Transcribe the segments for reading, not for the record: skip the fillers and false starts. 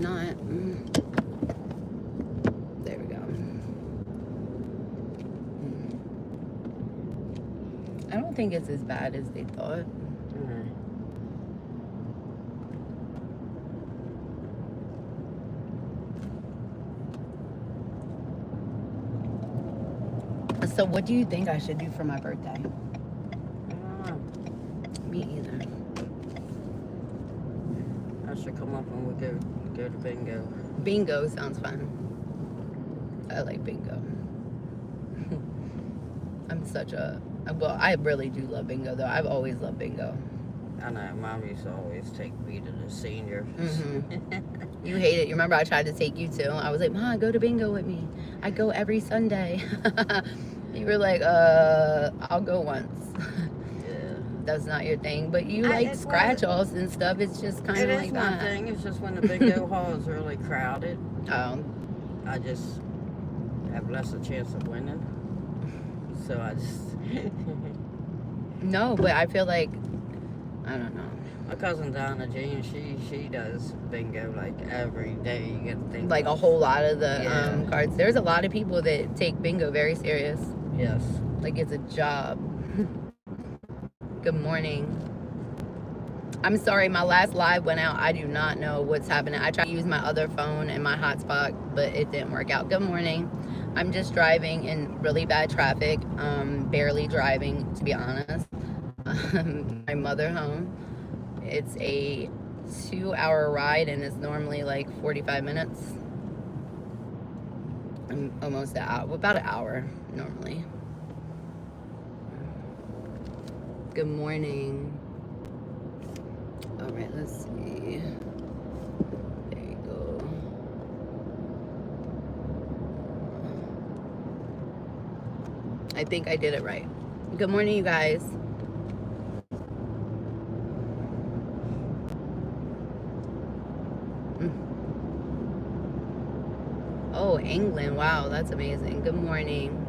not. There we go. I don't think it's as bad as they thought. So what do you think I should do for my birthday? I don't know. Me either. I should come up and we'll go to bingo. Bingo sounds fun. I like bingo. I'm such a... Well, I really do love bingo, though. I've always loved bingo. I know. Mom used to always take me to the seniors. You hate it. You remember I tried to take you, too? I was like, Mom, go to bingo with me. I go every Sunday. You were like, I'll go once. Yeah. That's not your thing. But you like scratch-offs and stuff. It's just kind of like that. It is my thing. It's just when the bingo hall is really crowded. Oh. I just have less a chance of winning. So I just... No, but I feel like... I don't know. My cousin Donna Jean, she does bingo like every day. You get things like a whole lot of the cards. There's a lot of people that take bingo very serious. Yes. Like it's a job. Good morning. I'm sorry, my last live went out. I do not know what's happening. I tried to use my other phone and my hotspot, but it didn't work out. Good morning. I'm just driving in really bad traffic. Barely driving, to be honest. My mother home. It's a 2-hour ride and it's normally like 45 minutes. I'm almost about an hour normally. Good morning. All right, let's see. There you go. I think I did it right. Good morning, you guys. Oh, England. Wow, that's amazing. Good morning.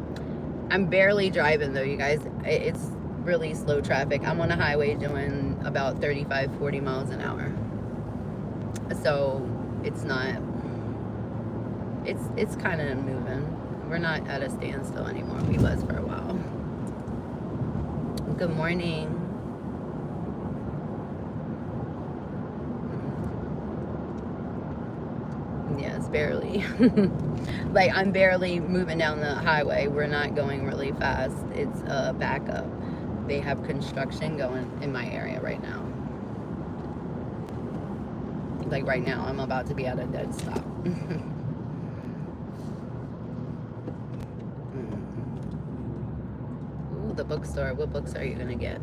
I'm barely driving, though, you guys. It's really slow traffic. I'm on a highway doing about 35, 40 miles an hour. So it's not... It's kind of moving. We're not at a standstill anymore. We was for a while. Good morning. Yes, barely. Like, I'm barely moving down the highway. We're not going really fast. It's a backup. They have construction going in my area right now. Like, right now, I'm about to be at a dead stop. Ooh, the bookstore. What books are you going to get?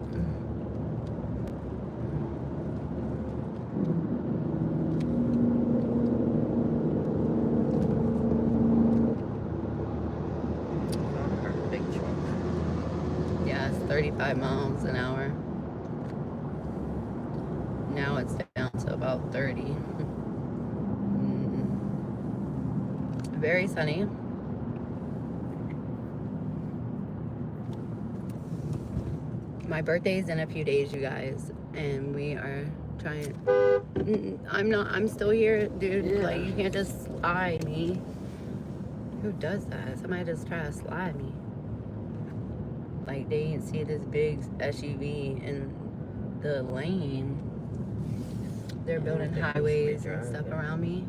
Big truck. Yeah, it's 35 miles an hour. Now it's down to about 30. Very sunny. My birthday's in a few days, you guys, and we are trying. I'm still here, dude. Yeah. Like, you can't just slide me. Who does that? Somebody just try to slide me. Like, they didn't see this big SUV in the lane. They're building highways and stuff around me.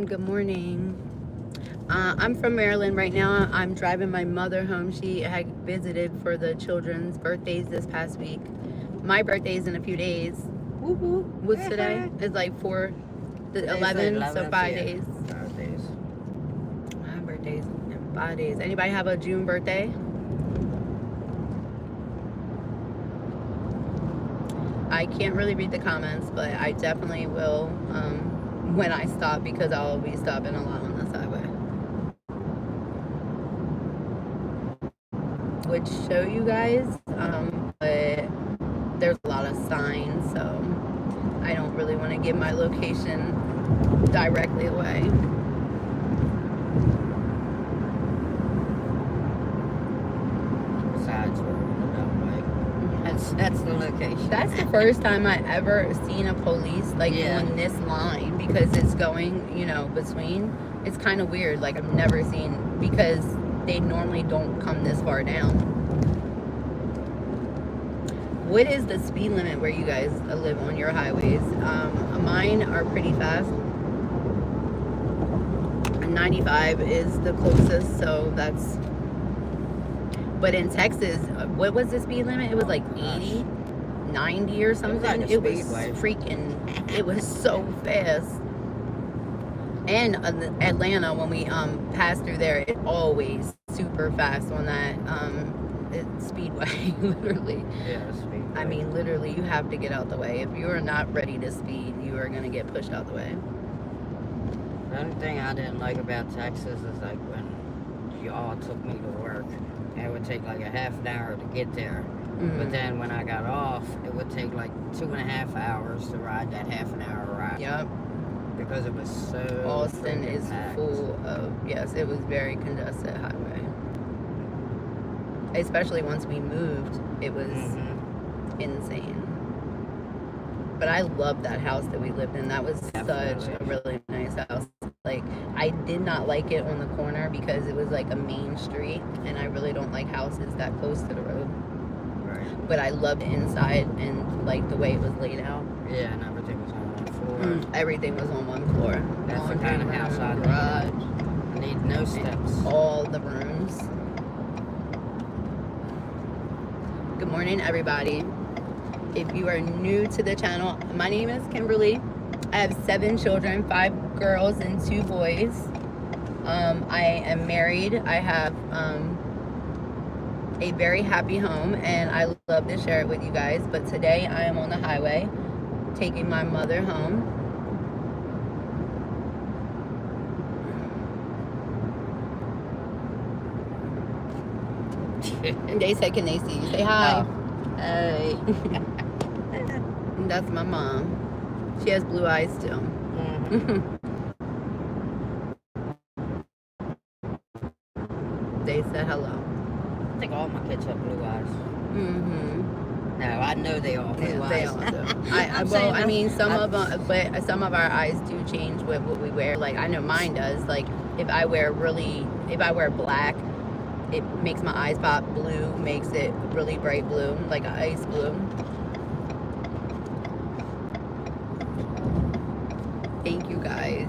Good morning. I'm from Maryland right now. I'm driving my mother home. She had visited for the children's birthdays this past week. My birthday's in a few days. Woo-hoo. What's today? It's like 11, so 5 days. 5 days. My birthday's in 5 days. Anybody have a June birthday? I can't really read the comments, but I definitely will when I stop, because I'll be stopping a lot on this highway. Would show you guys, but there's a lot of signs, so I don't really want to give my location directly away. Besides, we're in the beltway. That's the location. That's the first time I ever seen a police like Yeah. on this line because it's going, you know, between. It's kind of weird. Like I've never seen because they normally don't come this far down. What is the speed limit where you guys live on your highways? Mine are pretty fast. 95 is the closest, so that's. But in Texas, what was the speed limit? It was like 80, 90 or something. It was freaking. It was so fast. And Atlanta, when we passed through there, it always super fast on that speedway. Literally. Yeah, speedway. I mean, literally, you have to get out the way. If you are not ready to speed, you are gonna get pushed out the way. The only thing I didn't like about Texas is like when y'all took me to work, and it would take like a half an hour to get there. But then when I got off, it would take like 2.5 hours to ride that half an hour ride. Yep. Because it was so. Austin is packed. full of, yes, it was very congested highway. Especially once we moved, it was insane. But I loved that house that we lived in. That was such a really nice house. Like, I did not like it on the corner because it was like a main street, and I really don't like houses that close to the road. Right. But I loved it inside and like the way it was laid out. Yeah, and everything was on one floor. Everything was on one floor. That's the kind of house I need. Garage. I need no steps. All the rooms. Good morning, everybody. If you are new to the channel, my name is Kimberly. I have 7 children, 5 girls and 2 boys. I am married. I have a very happy home, and I love to share it with you guys. But today I am on the highway taking my mother home. And they said, can they see you? Say hi. Oh. Hey. That's my mom. She has blue eyes too. They said hello. I think all my kids have blue eyes. Mm-hmm. No, I know they all blue eyes. They all do. I mean, some of them, but some of our eyes do change with what we wear. Like, I know mine does. Like, if I wear black, it makes my eyes pop. Blue makes it really bright blue, like ice blue. Thank you, guys.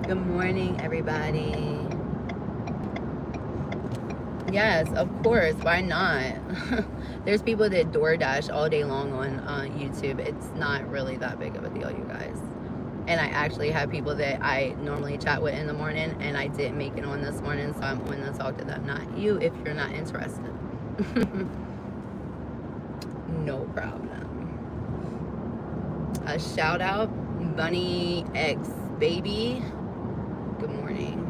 Good morning, everybody. Yes, of course. Why not? There's people that DoorDash all day long on YouTube. It's not really that big of a deal, you guys. And I actually have people that I normally chat with in the morning, and I didn't make it on this morning, so I'm going to talk to them, not you, if you're not interested. No problem. A shout out, Bunny X Baby. Good morning.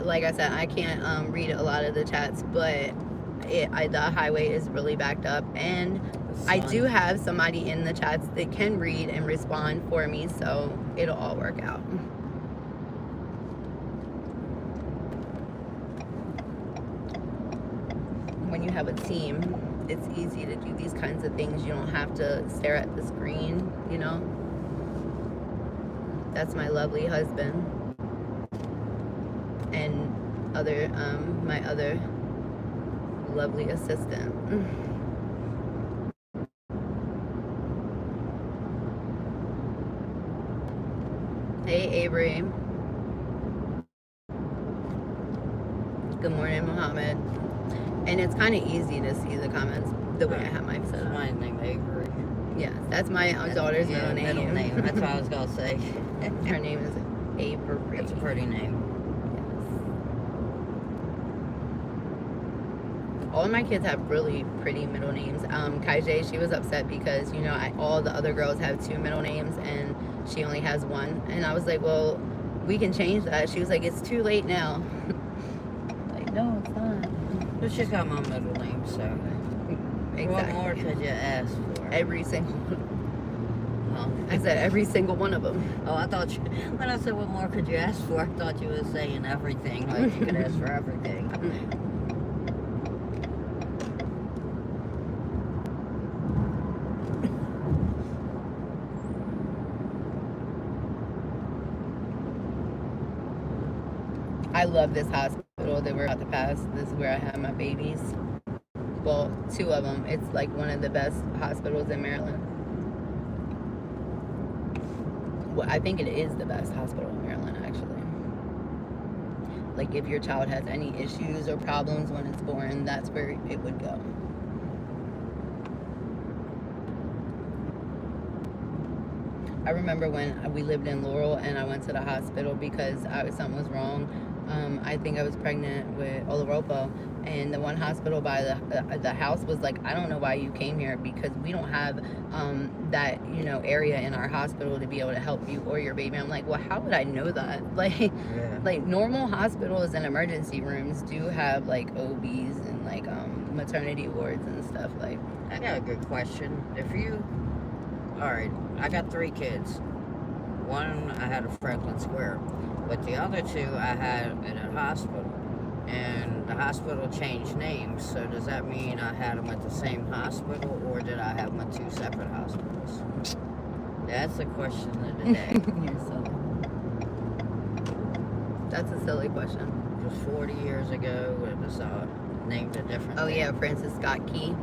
Like I said, I can't read a lot of the chats, but the highway is really backed up, and I do have somebody in the chats that can read and respond for me, so it'll all work out. When you have a team, it's easy to do these kinds of things. You don't have to stare at the screen, you know. That's my lovely husband and my other lovely assistant. Hey, Avery. Good morning, Mohammed. And it's kind of easy to see the comments the way I have mine set up. My name Avery. Yes, that's my daughter's middle name. Middle name. That's what I was gonna say. Her name is Avery. It's a pretty name. All of my kids have really pretty middle names. Kaijay, she was upset because, you know, all the other girls have 2 middle names and she only has 1. And I was like, well, we can change that. She was like, it's too late now. Like, no, it's not. But she's got my middle name, so. Exactly. What more could you ask for? Every single one. huh? I said every single one of them. Oh, I thought you, when I said what more could you ask for, I thought you were saying everything, like you could ask for everything. I love this hospital that we're about to pass. This is where I have my babies. Well, 2 of them. It's like one of the best hospitals in Maryland. Well, I think it is the best hospital in Maryland, actually. Like, if your child has any issues or problems when it's born, that's where it would go. I remember when we lived in Laurel and I went to the hospital because something was wrong. I think I was pregnant with Oloropo, and the one hospital by the house was like, I don't know why you came here, because we don't have that area in our hospital to be able to help you or your baby. I'm like, well, how would I know that? Like normal hospitals and emergency rooms do have like OBs and like maternity wards and stuff. Like, I got a good question. All right, I got 3 kids. One I had at Franklin Square, but the other 2 I had at a hospital, and the hospital changed names. So does that mean I had them at the same hospital, or did I have them at 2 separate hospitals? That's the question of the day. You're silly. That's a silly question. It was 40 years ago. It was named a different. Oh name. yeah, Francis Scott Key.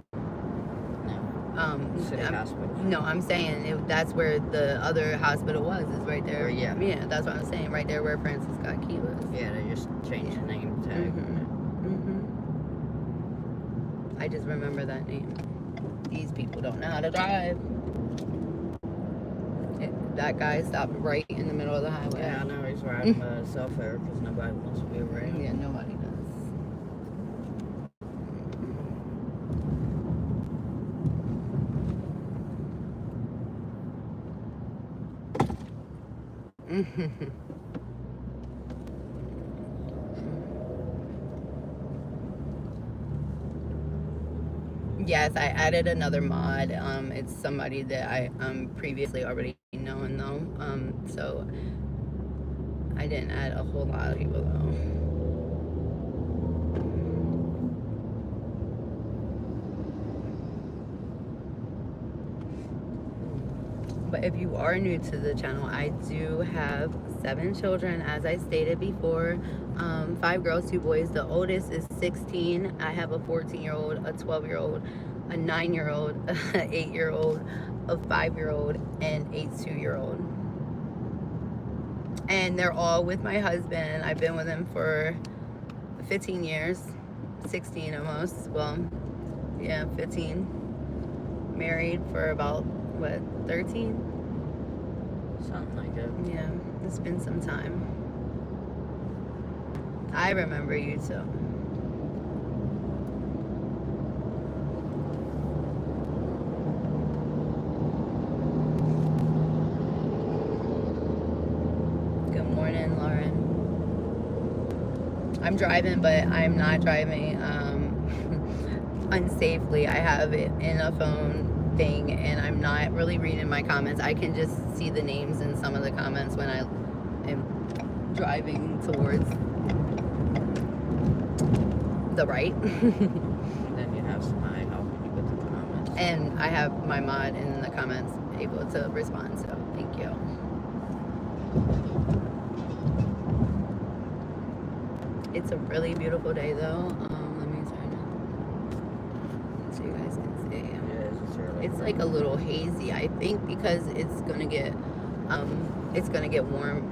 City Hospital. No, I'm saying that's where the other hospital was. Is right there. Yeah. Yeah, that's what I'm saying. Right there where Francis Scott Key was. Yeah, they just changed the name tag. I just remember that name. These people don't know how to drive. That guy stopped right in the middle of the highway. Yeah, I know he's riding by himself there because nobody wants to be around. Yeah, nobody does. Yes, I added another mod. It's somebody that I previously already known though. So I didn't add a whole lot of people though. But if you are new to the channel, I do have 7 children, as I stated before. 5 girls, 2 boys. The oldest is 16. I have a 14-year-old, a 12-year-old, a 9-year-old, an 8-year-old, a 5-year-old, and a 2-year-old. And they're all with my husband. I've been with him for 15 years, 16 almost. Well, yeah, 15. Married for about, what, 13? Something like that. Yeah, it's been some time. I remember you too. Good morning, Lauren. I'm driving, but I'm not driving unsafely. I have it in a phone thing, and I'm not really reading my comments. I can just see the names in some of the comments when I am driving towards the right. And then you have somebody helping you with the comments. And I have my mod in the comments able to respond, so thank you. It's a really beautiful day though. Let me turn it so you guys can see. It's like a little hazy, I think, because it's gonna get warm,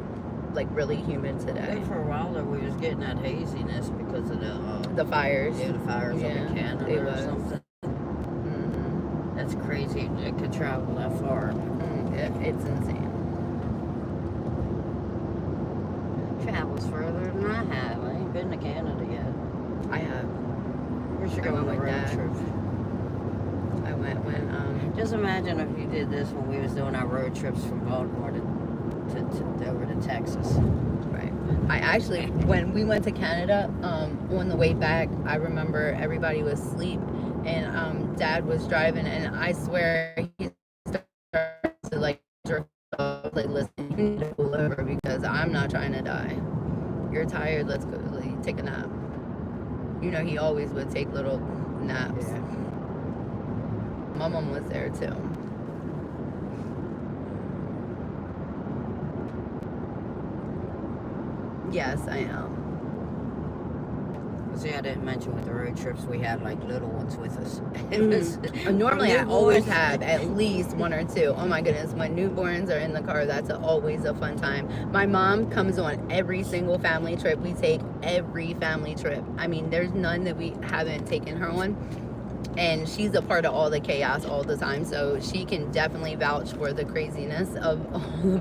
like really humid I today. think for a while there we was getting that haziness because of The fires. Yeah, the fires up in Canada or something. Mm-hmm. That's crazy. It could travel that far. It's insane. Travels further than I have. I ain't been to Canada yet. I have. We should I go went on a with road Dad. trip. I went when Just imagine if you did this when we was doing our road trips from Baltimore to over to Texas. right. I actually, when we went to Canada, on the way back, I remember everybody was asleep, and Dad was driving, and I swear he started to like like, listen, you need to pull over because I'm not trying to die. You're tired, let's go take a nap. You know, he always would take little naps. Yeah. My mom was there too. Yes, I am. See, I didn't mention with the road trips we had like little ones with us. It was Normally, I newborn. always have at least one or two. Oh my goodness, when newborns are in the car, that's always a fun time. My mom comes on every single family trip we take, every family trip. I mean, there's none that we haven't taken her on. And she's a part of all the chaos all the time, so she can definitely vouch for the craziness of all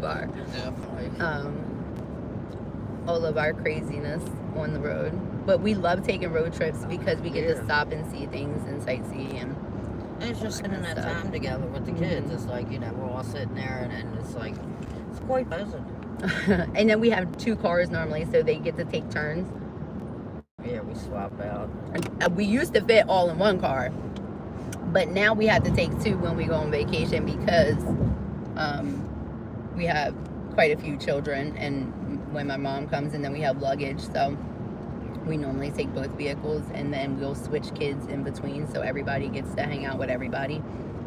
of our craziness on the road. But we love taking road trips because we get to stop and see things and sightsee and it's just spending that time together with the kids. It's like, you know, we're all sitting there and it's like, it's quite pleasant. And then we have 2 cars normally, so they get to take turns. Yeah, we swap out. We used to fit all in one car, but now we have to take 2 when we go on vacation because we have quite a few children, and when my mom comes and then we have luggage, so we normally take both vehicles and then we'll switch kids in between so everybody gets to hang out with everybody.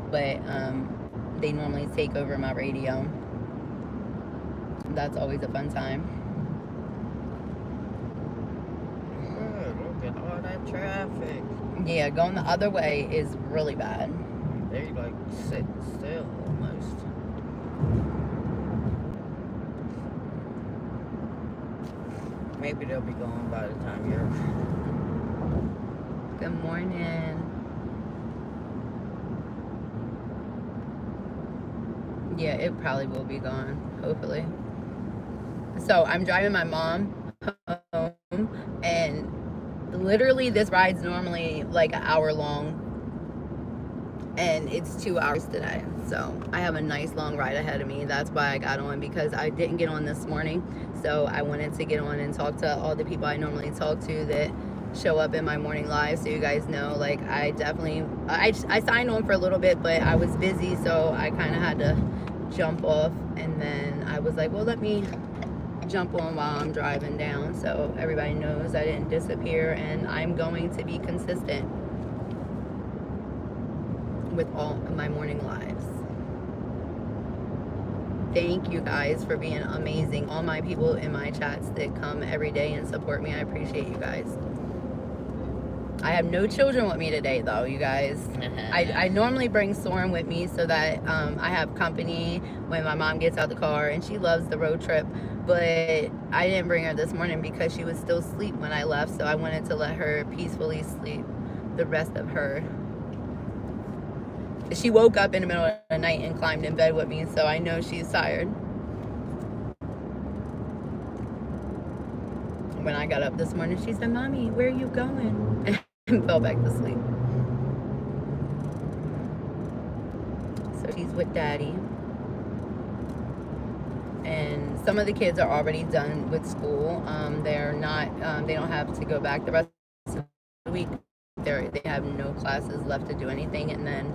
But they normally take over my radio. That's always a fun time. Look at all that traffic. Yeah, going the other way is really bad. They like sit still almost. Maybe they'll be gone by the time you're. Good morning. Yeah, it probably will be gone, hopefully. So I'm driving my mom home, and literally this ride's normally like an hour long, and it's 2 hours today. So I have a nice long ride ahead of me. That's why I got on, because I didn't get on this morning. So I wanted to get on and talk to all the people I normally talk to that show up in my morning live, so you guys know, like, I signed on for a little bit, but I was busy, so I kind of had to jump off, and then I was like, well, let me jump on while I'm driving down so everybody knows I didn't disappear, and I'm going to be consistent with all of my morning lives. Thank you guys for being amazing. All my people in my chats that come every day and support me, I appreciate you guys. I have no children with me today, though, you guys. I normally bring Soren with me so that I have company when my mom gets out the car, and she loves the road trip. But I didn't bring her this morning because she was still asleep when I left, so I wanted to let her peacefully sleep the rest of her. She woke up in the middle of the night and climbed in bed with me, so I know she's tired. When I got up this morning, she said, "Mommy, where are you going?" and fell back to sleep. So she's with Daddy. And some of the kids are already done with school. They're not, they don't have to go back the rest of the week. They have no classes left to do anything. And then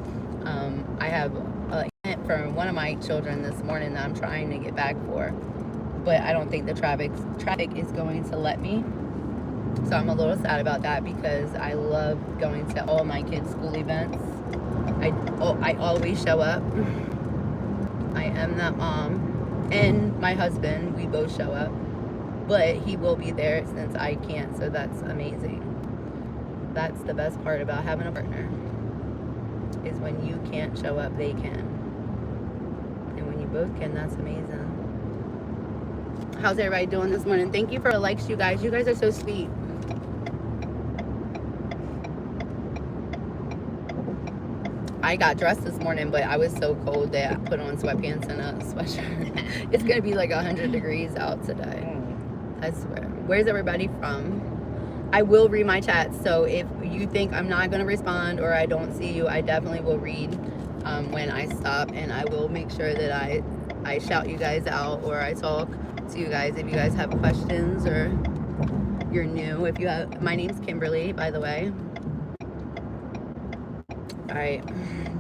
I have an event for one of my children this morning that I'm trying to get back for. But I don't think the traffic is going to let me. So I'm a little sad about that because I love going to all my kids' school events. I always show up. I am that mom. And my husband, we both show up. But he will be there since I can't, so that's amazing. That's the best part about having a partner, is when you can't show up, they can. And when you both can, that's amazing. How's everybody doing this morning? Thank you for the likes, you guys. You guys are so sweet. I got dressed this morning, but I was so cold that I put on sweatpants and a sweatshirt. It's going to be like 100 degrees out today. I swear. Where's everybody from? I will read my chat, so if you think I'm not going to respond or I don't see you, I definitely will read when I stop, and I will make sure that I shout you guys out or I talk to you guys if you guys have questions or you're new. If you have, my name's Kimberly, by the way. All right,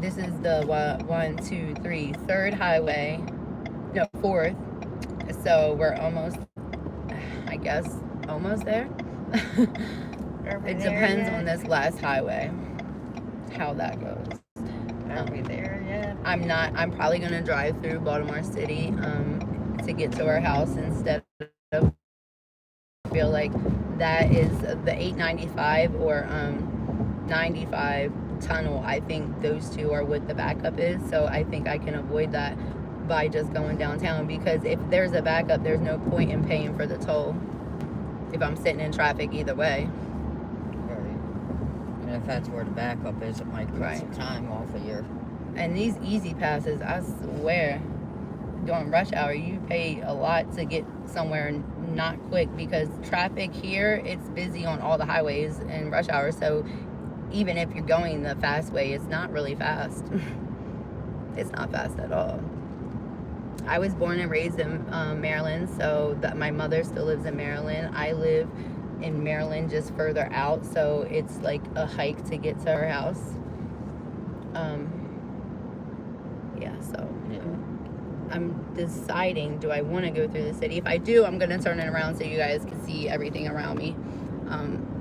this is the 1, 2, 3, third highway. No, 4th. So we're almost, I guess, almost there. It depends on this last highway, how that goes. Are we there yet? I'm probably going to drive through Baltimore City to get to our house instead of, I feel like that is the 895 or 95 tunnel. I think those two are what the backup is. So I think I can avoid that by just going downtown, because if there's a backup, there's no point in paying for the toll if I'm sitting in traffic either way. Right. And if that's where the backup is, it might cut some time off of your... And these easy passes, I swear, during rush hour, you pay a lot to get somewhere not quick, because traffic here, it's busy on all the highways in rush hour. So even if you're going the fast way, it's not really fast. It's not fast at all. I was born and raised in Maryland, so that my mother still lives in Maryland. I live in Maryland, just further out, so it's like a hike to get to our house. I'm deciding, do I want to go through the city? If I do, I'm going to turn it around so you guys can see everything around me,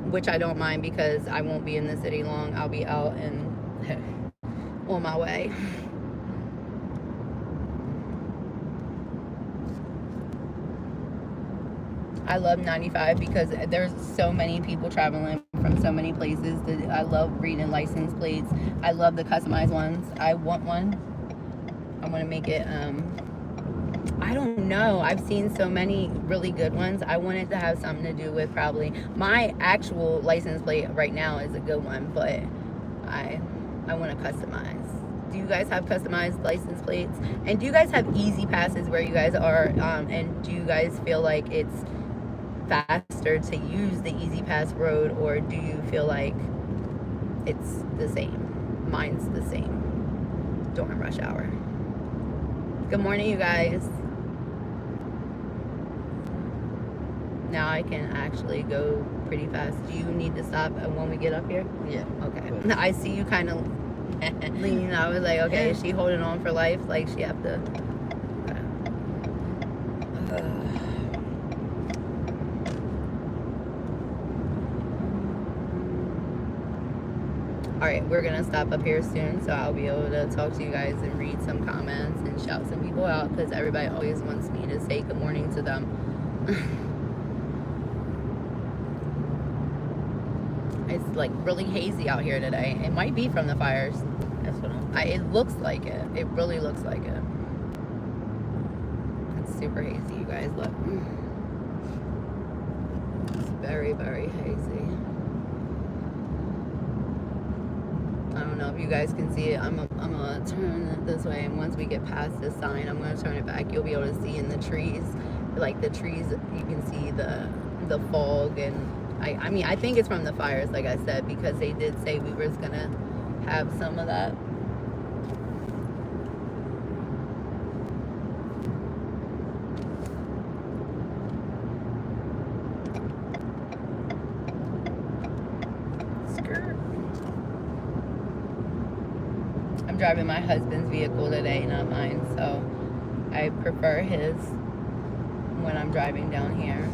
which I don't mind, because I won't be in the city long. I'll be out and on my way. I love 95 because there's so many people traveling from so many places. I love reading license plates. I love the customized ones. I want one. I want to make it, I don't know. I've seen so many really good ones. I want it to have something to do with probably my actual license plate right now is a good one, but I want to customize. Do you guys have customized license plates? And do you guys have easy passes where you guys are? And do you guys feel like it's faster to use the easy pass road, or do you feel like it's the same? Mine's the same during rush hour. Good morning, you guys. Now I can actually go pretty fast. Do you need to stop when we get up here? Yeah. Okay. I see you kind of leaning. I was like, okay, is she holding on for life? Like she have to... Alright, we're going to stop up here soon, so I'll be able to talk to you guys and read some comments and shout some people out, because everybody always wants me to say good morning to them. It's like really hazy out here today. It might be from the fires. That's what it looks like it. It really looks like it. It's super hazy, you guys. Look. It's very, very hazy. I don't know if you guys can see it. I'm gonna turn it this way, and once we get past this sign, I'm gonna turn it back. You'll be able to see in the trees, like the trees, you can see the fog, and I mean, I think it's from the fires, like I said, because they did say we was gonna have some of that. I'm driving my husband's vehicle today, not mine, so I prefer his when I'm driving down here.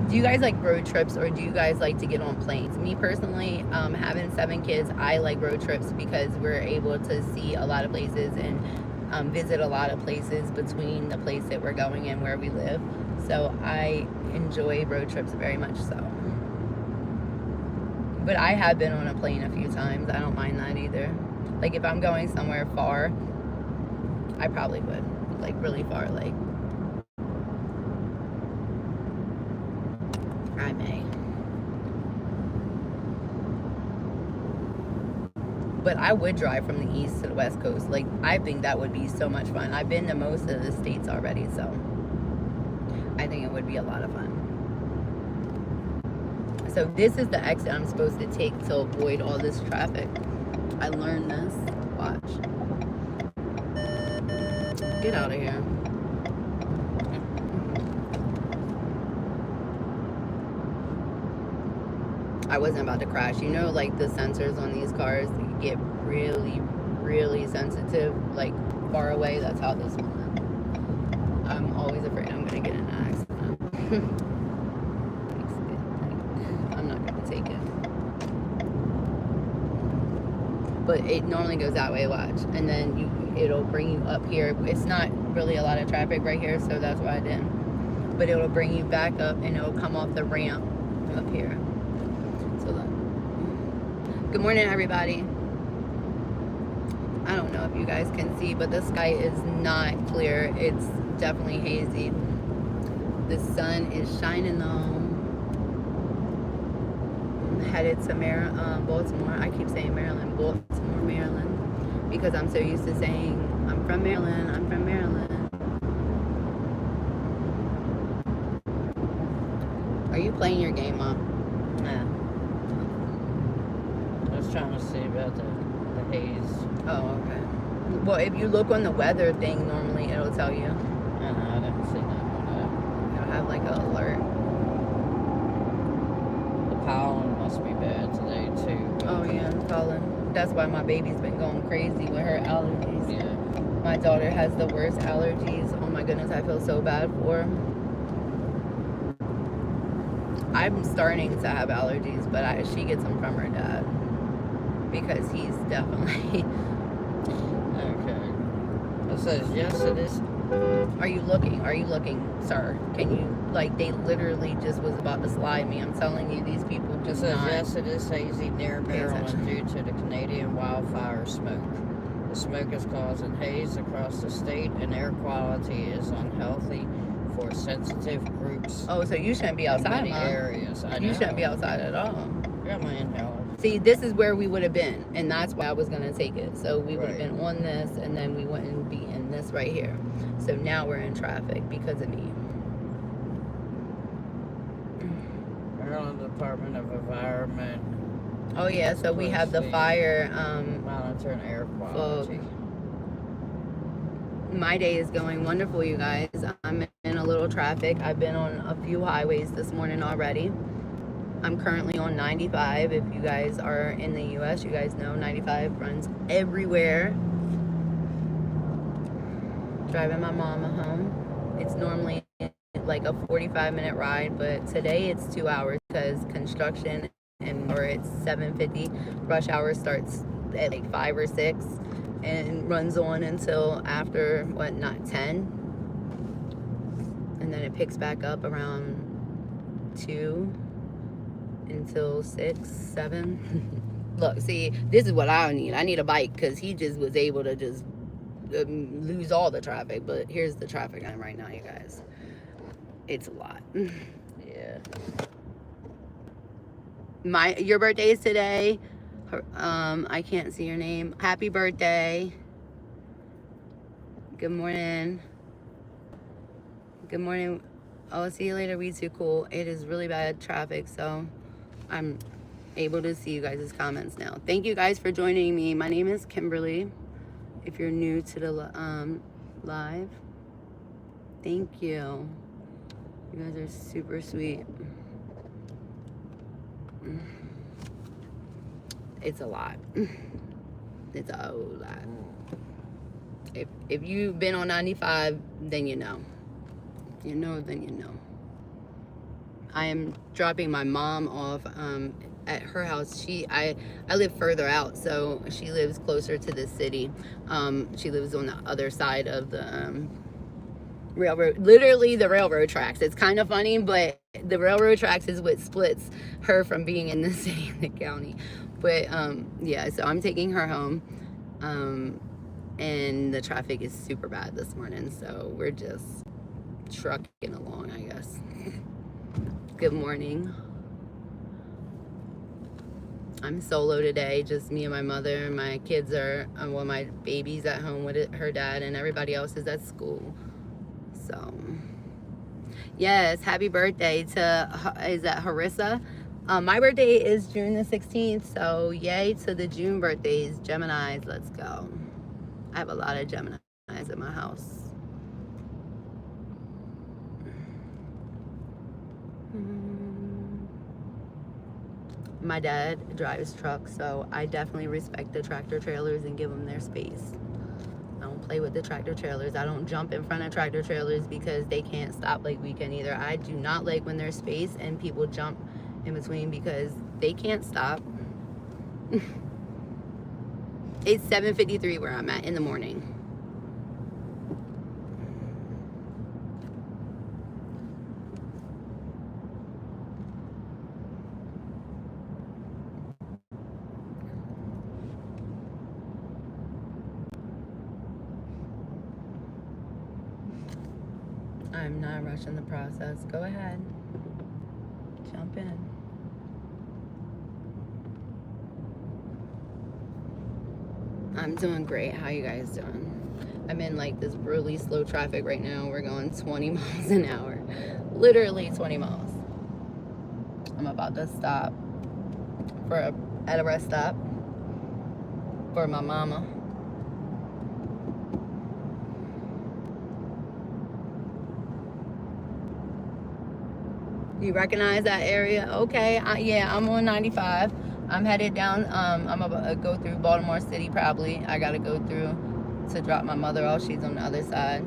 Do you guys like road trips, or do you guys like to get on planes? Me personally, having 7 kids, I like road trips because we're able to see a lot of places and visit a lot of places between the place that we're going and where we live. So I enjoy road trips very much so. But I have been on a plane a few times. I don't mind that either. Like if I'm going somewhere far, I probably would. Like really far, like I may. But I would drive from the east to the west coast. Like I think that would be so much fun. I've been to most of the states already, so I think it would be a lot of fun. So this is the exit I'm supposed to take to avoid all this traffic. I learned this. Watch. Get out of here. I wasn't about to crash. You know, like the sensors on these cars get really really sensitive, like far away. That's how this one is. I'm always afraid I'm gonna get in an accident. I'm not gonna take it. But it normally goes that way, watch. And then it'll bring you up here. It's not really a lot of traffic right here, so that's why I didn't. But it'll bring you back up and it'll come off the ramp up here. So look. Good morning, everybody. I don't know if you guys can see, but the sky is not clear. It's definitely hazy. The sun is shining though. I'm headed to Baltimore. I keep saying Maryland, Baltimore, Maryland, because I'm so used to saying I'm from Maryland. I'm from Maryland. Are you playing your game, Mom? Nah. I was trying to see about the haze. Oh, okay. Well, if you look on the weather thing, normally it'll tell you. I know, I didn't see that one. It'll have like an alert. The pollen must be bad today too. Oh yeah, pollen. That's why my baby's been going crazy with her allergies. Yeah. My daughter has the worst allergies. Oh my goodness, I feel so bad for her. I'm starting to have allergies, but she gets them from her dad because he's definitely. Okay. It says yes, it is. Are you looking? Are you looking, sir? Can you, like, they literally just was about to slide me. I'm telling you, these people It just says not. yes, it is hazy near Maryland attention. due to the Canadian wildfire smoke. The smoke is causing haze across the state, and air quality is unhealthy for sensitive groups. Oh, so you shouldn't be in outside, many Mom. areas. I You know. shouldn't be outside at all. Got my inhaler. See, this is where we would have been, and that's why I was gonna take it. So we would have Right. been on this, and then we wouldn't be in this right here. So now we're in traffic because of me. Maryland Department of Environment Oh yeah, so we have the Closely fire. monitoring air quality. My day is going wonderful, you guys. I'm in a little traffic. I've been on a few highways this morning already. I'm currently on 95. If you guys are in the US, you guys know 95 runs everywhere. Driving my mama home. It's normally like a 45-minute ride, but today it's 2 hours because construction, or it's 7:50. Rush hour starts at like 5 or 6 and runs on until after, not 10. And then it picks back up around 2 until 6, 7. Look, see, this is what I need. I need a bike because he just was able to just lose all the traffic. But here's the traffic I'm right now, you guys. It's a lot. Yeah. Your birthday is today. I can't see your name. Happy birthday. Good morning. Good morning. Oh, see you later. We too. Cool. It is really bad traffic, so I'm able to see you guys' comments now. Thank you guys for joining me. My name is Kimberly. If you're new to the live, thank you. You guys are super sweet. It's a lot. It's a whole lot. If you've been on 95, then you know. You know, then you know. I am dropping my mom off at her house. I live further out, so she lives closer to the city. She lives on the other side of the railroad, literally the railroad tracks. It's kind of funny, but the railroad tracks is what splits her from being in the city and the county. But yeah, so I'm taking her home, and the traffic is super bad this morning, so we're just trucking along, I guess. Good morning. I'm solo today, just me and my mother. My kids are, well, my baby's at home with her dad, and everybody else is at school. So, yes, happy birthday to, is that Harissa? My birthday is June the 16th, so yay to the June birthdays. Geminis, let's go. I have a lot of Geminis in my house. My dad drives trucks, so I definitely respect the tractor trailers and give them their space. I don't play with the tractor trailers. I don't jump in front of tractor trailers because they can't stop like we can either. I do not like when there's space and people jump in between because they can't stop. It's 7:53 where I'm at in the morning. I'm not rushing the process. Go ahead. Jump in. I'm doing great. How you guys doing? I'm in like this really slow traffic right now. We're going 20 miles an hour. Literally 20 miles. I'm about to stop at a rest stop for my mama. You recognize that area? Okay, yeah, I'm on 95. I'm headed down. I'm about to go through Baltimore City probably. I gotta go through to drop my mother off. She's on the other side.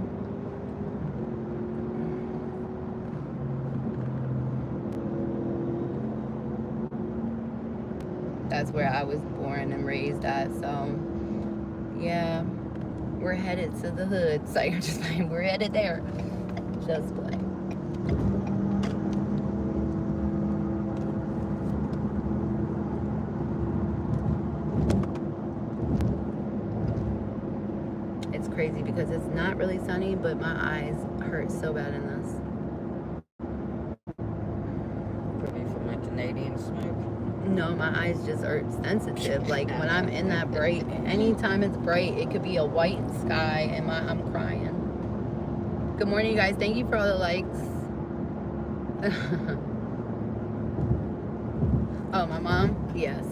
That's where I was born and raised at. So, yeah, we're headed to the hood. So you're just like, we're headed there. Just like. It's crazy because it's not really sunny, but my eyes hurt so bad in this. Could be from that Canadian smoke. No, my eyes just are sensitive. Like when I'm in that bright, anytime it's bright, it could be a white sky and I'm crying. Good morning, you guys. Thank you for all the likes. Oh, my mom? Yes.